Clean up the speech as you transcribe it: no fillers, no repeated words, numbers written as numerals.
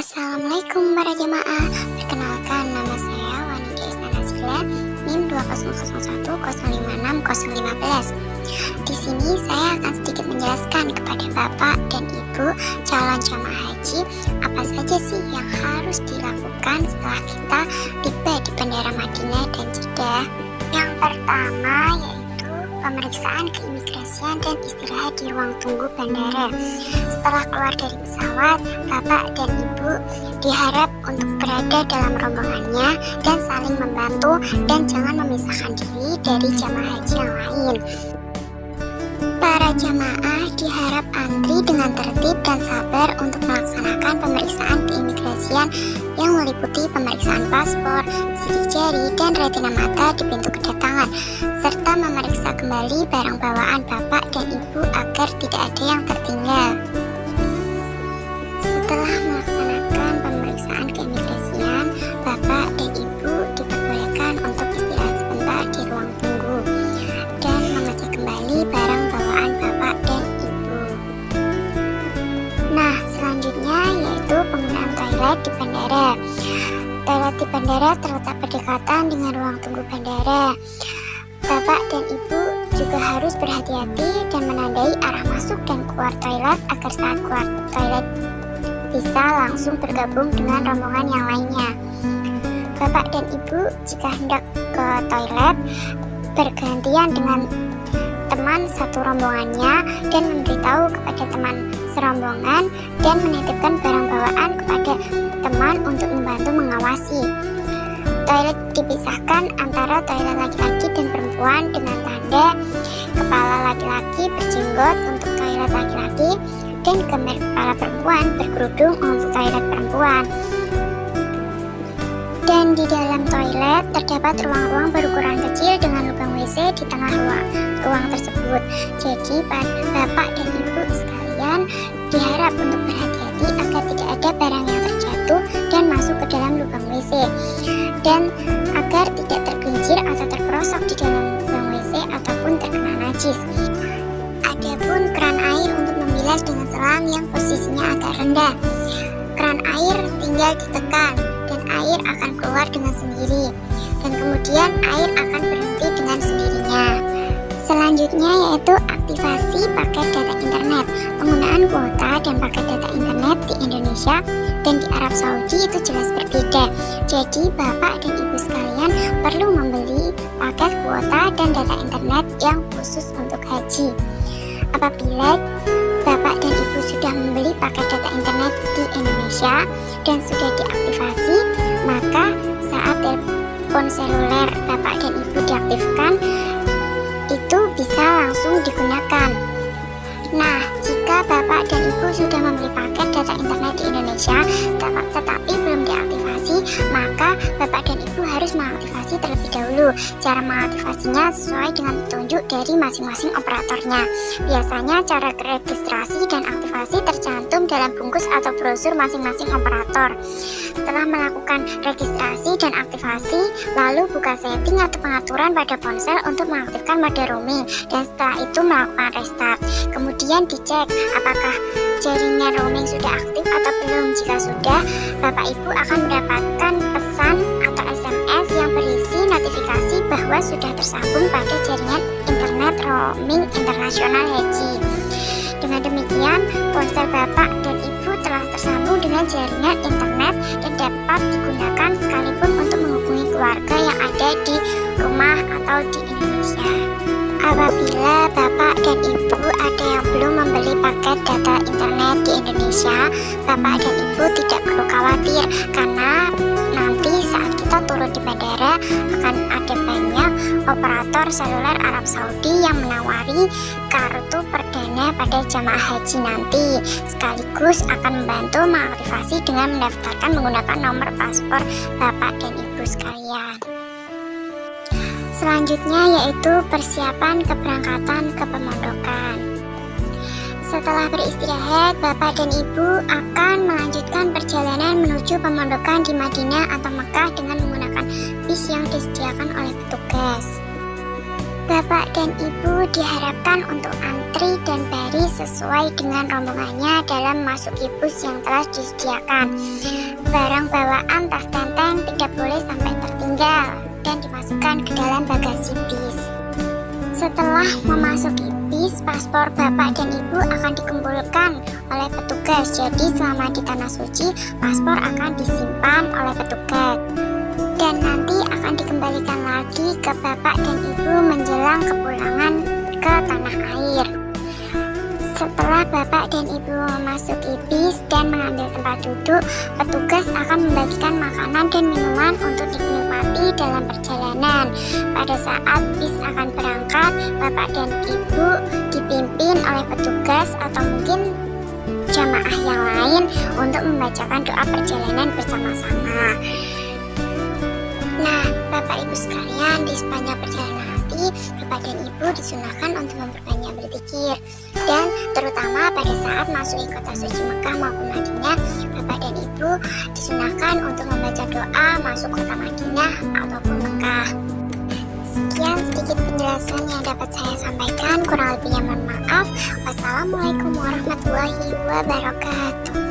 Assalamualaikum para jamaah. Perkenalkan, nama saya Wanida Istana Sila, NIM 20010505615. Di sini saya akan sedikit menjelaskan kepada Bapak dan Ibu calon jamaah haji apa saja sih yang harus dilakukan setelah kita tiba di Bandara Madinah dan Jeddah. Yang pertama yaitu pemeriksaan keimigrasian dan istirahat di ruang tunggu bandara. Setelah keluar dari pesawat, Bapak dan Ibu diharap untuk berada dalam rombongannya dan saling membantu dan jangan memisahkan diri dari jamaah haji yang lain. Para jamaah diharap antri dengan tertib dan sabar untuk melaksanakan pemeriksaan keimigrasian yang meliputi pemeriksaan paspor, sidik jari, dan retina mata di pintu kedatangan, serta memeriksa kembali barang bawaan Bapak dan Ibu agar tidak ada yang tertinggal. Setelah melaksanakan pemeriksaan keimigrasian, Bapak dan Ibu diperbolehkan untuk istirahat sebentar di ruang tunggu dan mengecek kembali barang bawaan Bapak dan Ibu. Nah, selanjutnya yaitu penggunaan toilet di bandara. Toilet di bandara terletak berdekatan dengan ruang tunggu bandara. Bapak dan Ibu juga harus berhati-hati dan menandai arah masuk dan keluar toilet agar saat keluar toilet bisa langsung bergabung dengan rombongan yang lainnya. Bapak dan Ibu jika hendak ke toilet bergantian dengan teman satu rombongannya dan memberitahu kepada teman serombongan dan menitipkan barang bawaan kepada teman untuk membantu mengawasi. Toilet dipisahkan antara toilet laki-laki dan perempuan dengan tanda kepala laki-laki berjenggot untuk toilet laki-laki dan kemar kepala perempuan berkerudung untuk toilet perempuan. Dan di dalam toilet terdapat ruang-ruang berukuran kecil dengan lubang WC di tengah ruang tersebut. Jadi Bapak dan Ibu sekalian diharap untuk berhati-hati agar tidak ada barang yang terjatuh dan masuk ke dalam lubang WC, dan agar tidak tergelincir atau terperosok di dalam lubang WC ataupun terkena najis. Adapun keran air untuk membilas dengan selang yang posisinya agak rendah. Keran air tinggal ditekan dan air akan keluar dengan sendiri, dan kemudian air akan berhenti dengan sendirinya. Selanjutnya yaitu aktivasi paket data internet. Penggunaan kuota dan paket data internet di Indonesia dan di Arab Saudi itu jelas berbeda. Jadi Bapak dan Ibu sekalian perlu membeli paket kuota dan data internet yang khusus untuk haji. Apabila Bapak dan Ibu sudah membeli paket data internet di Indonesia dan sudah diaktifasi, maka saat telepon seluler Bapak dan Ibu diaktifkan, itu bisa langsung digunakan. Nah, jika Bapak dan Ibu sudah membeli paket data internet di Indonesia tetapi belum diaktifasi, maka Bapak dan Ibu harus mengaktifasi terlebih dahulu. Cara mengaktifasinya sesuai dengan petunjuk dari masing-masing operatornya. Biasanya cara registrasi dan aktivasi tercantum dalam bungkus atau brosur masing-masing operator. Setelah melakukan registrasi dan aktivasi, lalu buka setting atau pengaturan pada ponsel untuk mengaktifkan mode roaming, dan setelah itu melakukan restart. Kemudian dicek apakah jaringan roaming sudah aktif atau belum. Jika sudah, Bapak Ibu akan mendapatkan pesan atau SMS yang berisi notifikasi bahwa sudah tersambung pada jaringan internet roaming internasional haji. Dengan demikian, ponsel Bapak dan Ibu telah tersambung dengan jaringan internet dan dapat digunakan sekalipun untuk menghubungi keluarga yang ada di rumah atau di Indonesia. Apabila Bapak dan Ibu ada yang belum membeli paket data internet di Indonesia, Bapak dan Ibu tidak perlu khawatir, karena nanti saat kita turun di bandara akan ada banyak operator seluler Arab Saudi yang menawari kartu perdana pada jamaah haji nanti, sekaligus akan membantu mengaktifasi dengan mendaftarkan menggunakan nomor paspor Bapak dan Ibu sekalian. Selanjutnya yaitu persiapan keberangkatan ke pemondokan. Setelah beristirahat, Bapak dan Ibu akan melanjutkan perjalanan menuju pemondokan di Madinah atau Mekah dengan menggunakan bis yang disediakan oleh petugas. Bapak dan Ibu diharapkan untuk antri dan baris sesuai dengan rombongannya dalam memasuki bus yang telah disediakan. Barang bawaan tas tenteng tidak boleh sampai tertinggal dan dimasukkan ke dalam bagasi bis. Setelah memasuki bis, paspor Bapak dan Ibu akan dikumpulkan oleh petugas. Jadi selama di Tanah Suci, paspor akan disimpan oleh petugas dan nanti akan dikembalikan lagi ke Bapak dan Ibu menjelang kepulangan ke tanah air. Setelah Bapak dan Ibu memasuki bis dan mengambil tempat duduk, petugas akan membagikan makanan dan minuman untuk dinikmati dalam perjalanan. Pada saat bis akan berangkat, Bapak dan Ibu dipimpin oleh petugas atau mungkin jamaah yang lain untuk membacakan doa perjalanan bersama-sama. Nah, Bapak Ibu sekalian, di sepanjang perjalanan nanti, Bapak dan Ibu disunahkan untuk memperbanyak berzikir. Dan terutama pada saat masuki kota suci Mekah maupun Madinah, Bapak dan Ibu disunahkan untuk membaca doa masuk kota Madinah ataupun Mekah. Sekian sedikit penjelasan yang dapat saya sampaikan, kurang lebihnya mohon maaf. Wassalamualaikum warahmatullahi wabarakatuh.